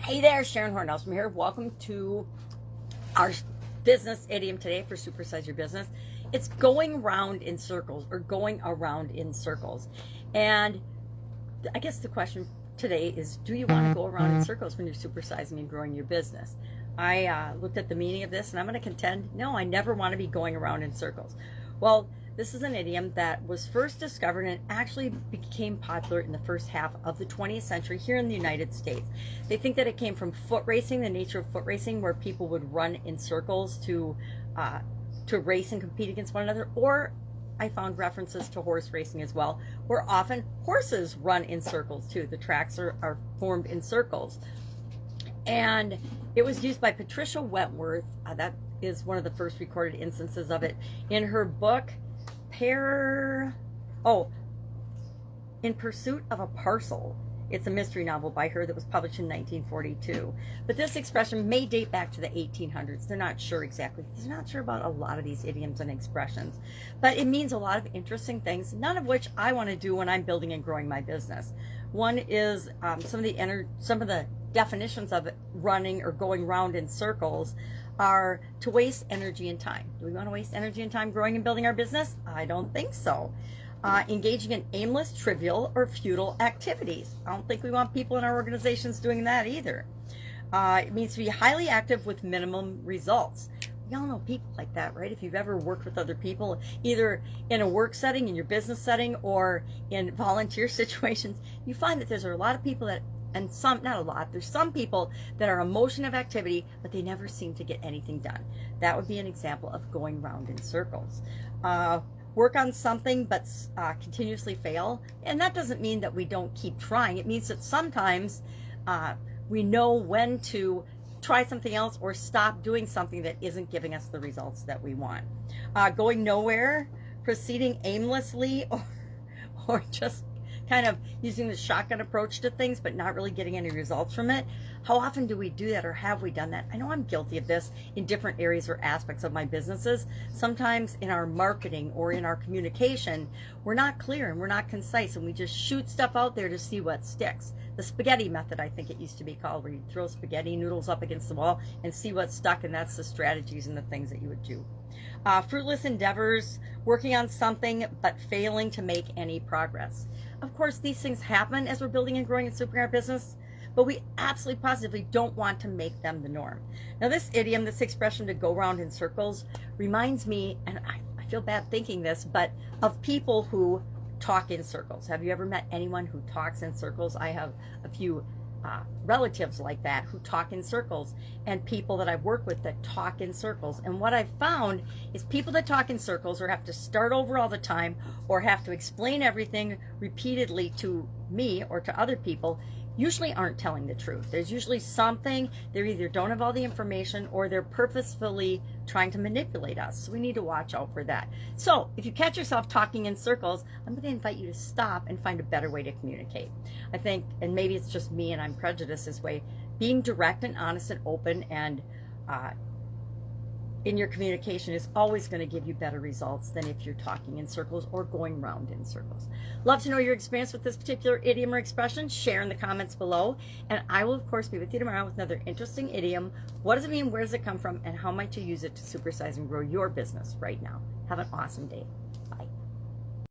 Hey there, Sharon Horne-Ellstrom here. Welcome to our business idiom today for Supersize Your Business. It's going round in circles, or going around in circles. And I guess the question today is, do you want to go around in circles when you're supersizing and growing your business? I looked at the meaning of this, and I'm going to contend, no, I never want to be going around in circles. Well, this is an idiom that was first discovered and actually became popular in the first half of the 20th century here in the United States. They think that it came from foot racing, the nature of foot racing, where people would run in circles to race and compete against one another. Or I found references to horse racing as well, where often horses run in circles too. The tracks are formed in circles. And it was used by Patricia Wentworth. That is one of the first recorded instances of it in her book, In Pursuit of a Parcel. It's a mystery novel by her that was published in 1942. But this expression may date back to the 1800s. They're not sure exactly. They're not sure about a lot of these idioms and expressions. But it means a lot of interesting things, none of which I want to do when I'm building and growing my business. One is some of the definitions of it, running or going round in circles, are to waste energy and time. Do we want to waste energy and time growing and building our business? I don't think so. Engaging in aimless, trivial, or futile activities. I don't think we want people in our organizations doing that either. It means to be highly active with minimum results. We all know people like that, right? If you've ever worked with other people, either in a work setting, in your business setting, or in volunteer situations, you find that there's a lot of people that, and some, not a lot, there's some people that are a motion of activity, but they never seem to get anything done. That would be an example of going round in circles. Work on something but continuously fail. And that doesn't mean that we don't keep trying. It means that sometimes we know when to try something else or stop doing something that isn't giving us the results that we want. Going nowhere, proceeding aimlessly, or just kind of using the shotgun approach to things but not really getting any results from it. How often do we do that, or have we done that? I know I'm guilty of this in different areas or aspects of my businesses. Sometimes in our marketing or in our communication, we're not clear and we're not concise, and we just shoot stuff out there to see what sticks. The spaghetti method, I think it used to be called, where you throw spaghetti noodles up against the wall and see what's stuck, and that's the strategies and the things that you would do. Fruitless endeavors, working on something but failing to make any progress. Of course, these things happen as we're building and growing and supering our business, but we absolutely positively don't want to make them the norm. Now, this idiom, this expression to go round in circles, reminds me, and I feel bad thinking this, but of people who talk in circles. Have you ever met anyone who talks in circles? I have a few relatives like that who talk in circles, and people that I've worked with that talk in circles. And what I've found is people that talk in circles or have to start over all the time or have to explain everything repeatedly to me or to other people usually aren't telling the truth. There's usually something, they either don't have all the information or they're purposefully trying to manipulate us. So we need to watch out for that. So if you catch yourself talking in circles, I'm going to invite you to stop and find a better way to communicate. I think, and maybe it's just me and I'm prejudiced this way, being direct and honest and open and in your communication is always going to give you better results than if you're talking in circles or going round in circles. Love to know your experience with this particular idiom or expression. Share in the comments below, and I will of course be with you tomorrow with another interesting idiom. What does it mean? Where does it come from? And how might you use it to supersize and grow your business right now? Have an awesome day.